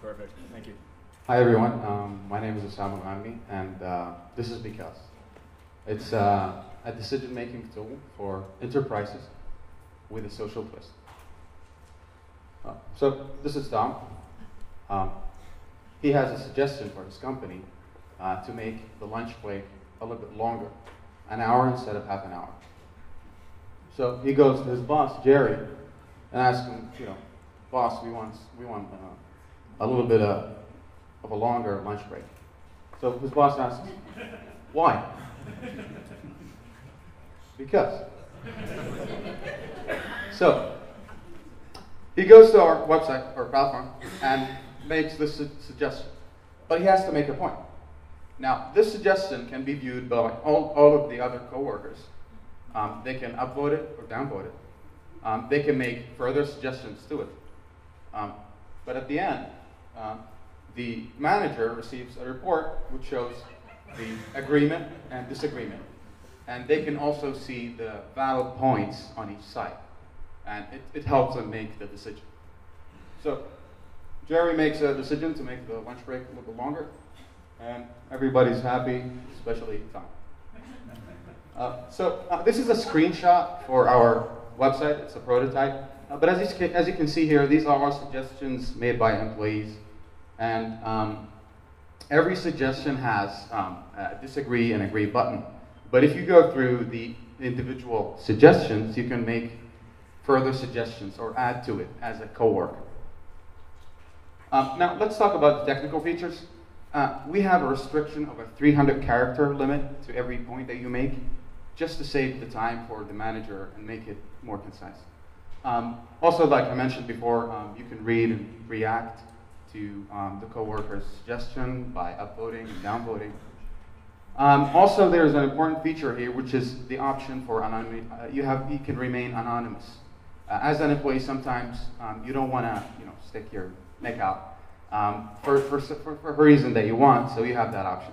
Perfect. Thank you. Hi everyone. My name is Osama Ghamdi, and this is because it's a decision-making tool for enterprises with a social twist. So this is Tom. He has a suggestion for his company to make the lunch break a little bit longer, an hour instead of half an hour. So he goes to his boss, Jerry, and asks him, boss, we want a little bit of a longer lunch break. So his boss asks, why? Because. So he goes to our website or platform and makes this suggestion, but he has to make a point. Now, this suggestion can be viewed by all of the other coworkers. They can upvote it or downvote it. They can make further suggestions to it. But at the end, the manager receives a report which shows the agreement and disagreement. And they can also see the valid points on each side. And it helps them make the decision. So Jerry makes a decision to make the lunch break a little bit longer. And everybody's happy, especially Tom. This is a screenshot for our website. It's a prototype. But as you can see here, these are all suggestions made by employees. And every suggestion has a disagree and agree button. But if you go through the individual suggestions, you can make further suggestions or add to it as a coworker. Now, let's talk about the technical features. We have a restriction of a 300-character limit to every point that you make, just to save the time for the manager and make it more concise. Also, like I mentioned before, you can read and react to the coworker's suggestion by upvoting and downvoting. Also, there's an important feature here, which is the option for anonymity. You can remain anonymous. As an employee, sometimes you don't want to, stick your neck out for a reason that you want, so you have that option.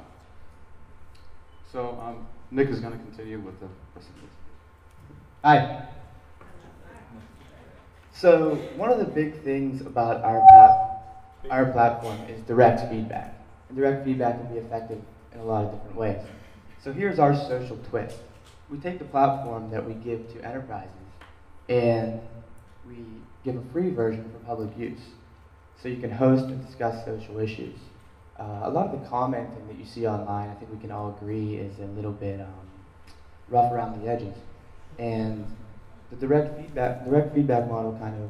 So Nick is going to continue with the presentation. Hi. So one of the big things about our platform is direct feedback. And direct feedback can be effective in a lot of different ways. So here's our social twist. We take the platform that we give to enterprises and we give a free version for public use. So you can host and discuss social issues. A lot of the commenting that you see online, I think we can all agree, is a little bit rough around the edges. And the direct feedback model kind of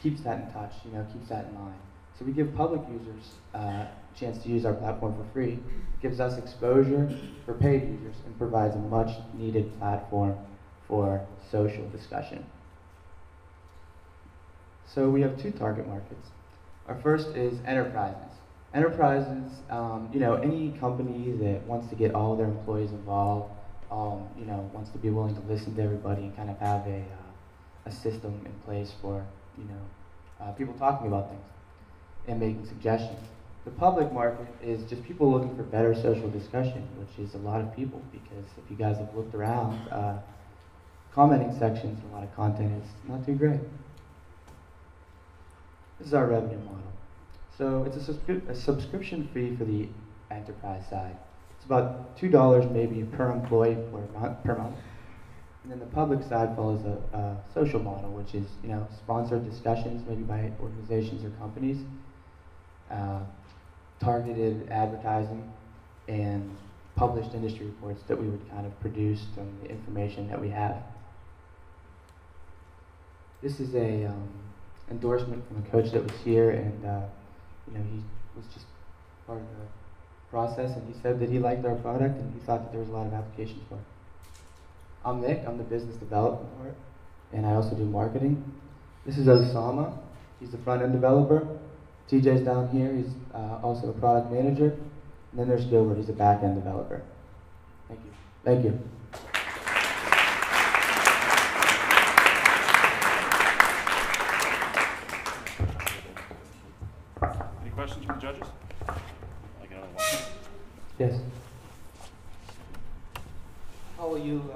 keeps that in touch, keeps that in mind. So we give public users a chance to use our platform for free. It gives us exposure for paid users and provides a much needed platform for social discussion. So we have two target markets. Our first is enterprises. Enterprises, any company that wants to get all their employees involved, wants to be willing to listen to everybody and kind of have a system in place for, people talking about things and making suggestions. The public market is just people looking for better social discussion, which is a lot of people, because if you guys have looked around, commenting sections, a lot of content is not too great. This is our revenue model. So it's a subscription fee for the enterprise side. It's about $2 maybe per employee per month. And then the public side follows a social model, which is sponsored discussions maybe by organizations or companies, targeted advertising, and published industry reports that we would kind of produce from the information that we have. This is a endorsement from a coach that was here, and he was just part of the process, and he said that he liked our product and he thought that there was a lot of applications for it. I'm Nick, I'm the business development part, and I also do marketing. This is Osama, he's the front-end developer. TJ's down here, he's also a product manager. And then there's Gilbert, he's a back-end developer. Thank you. Thank you. Any questions from the judges? Like another one? Yes. How will you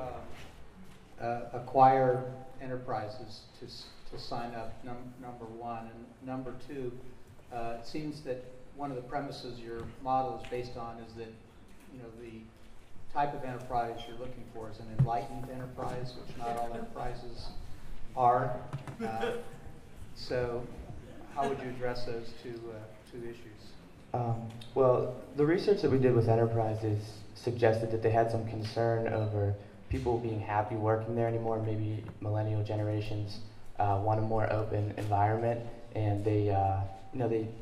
acquire enterprises to sign up, number one? And number two, It seems that one of the premises your model is based on is that, the type of enterprise you're looking for is an enlightened enterprise, which not all enterprises are. So how would you address those two issues? Well, the research that we did with enterprises suggested that they had some concern over people being happy working there anymore. Maybe millennial generations want a more open environment, and they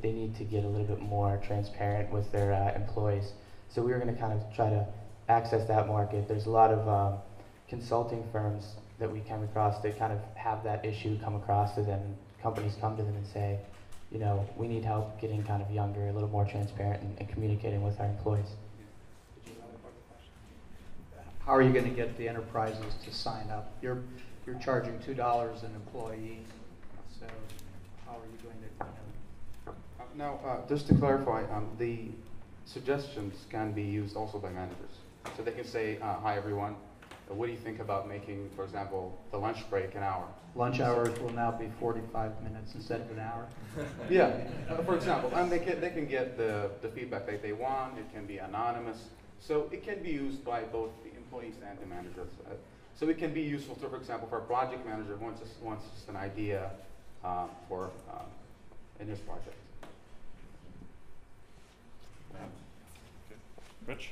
need to get a little bit more transparent with their employees. So we were going to kind of try to access that market. There's a lot of consulting firms that we come across that kind of have that issue come across to them. Companies come to them and say, we need help getting kind of younger, a little more transparent, and communicating with our employees. How are you going to get the enterprises to sign up? You're charging $2 an employee, so how are you going to? Now, just to clarify, the suggestions can be used also by managers. So they can say, hi everyone, what do you think about making, for example, the lunch break an hour? Lunch hours will now be 45 minutes instead of an hour? Yeah, for example, and they can get the feedback that they want. It can be anonymous. So it can be used by both the employees and the managers. So it can be useful to, for example, for a project manager who wants just an idea for in his project. Rich?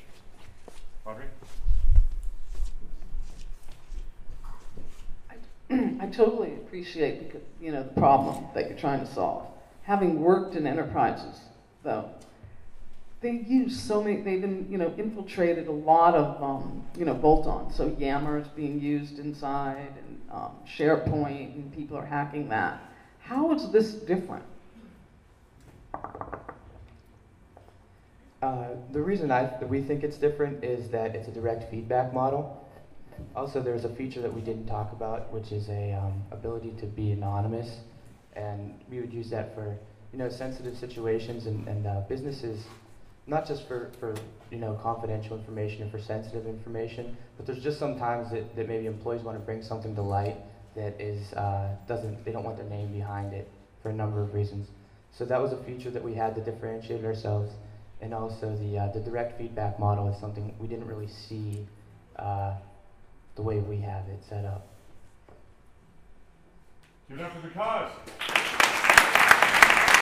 Audrey? I totally appreciate the problem that you're trying to solve. Having worked in enterprises, though, they've infiltrated a lot of bolt-ons. So Yammer is being used inside, and SharePoint, and people are hacking that. How is this different? The reason we think it's different is that it's a direct feedback model. Also, there's a feature that we didn't talk about, which is a ability to be anonymous, and we would use that for sensitive situations and businesses, not just for confidential information and for sensitive information, but there's just some times that maybe employees want to bring something to light that is they don't want their name behind it for a number of reasons. So that was a feature that we had to differentiate ourselves. And also the direct feedback model is something we didn't really see the way we have it set up. Give it up for the cause.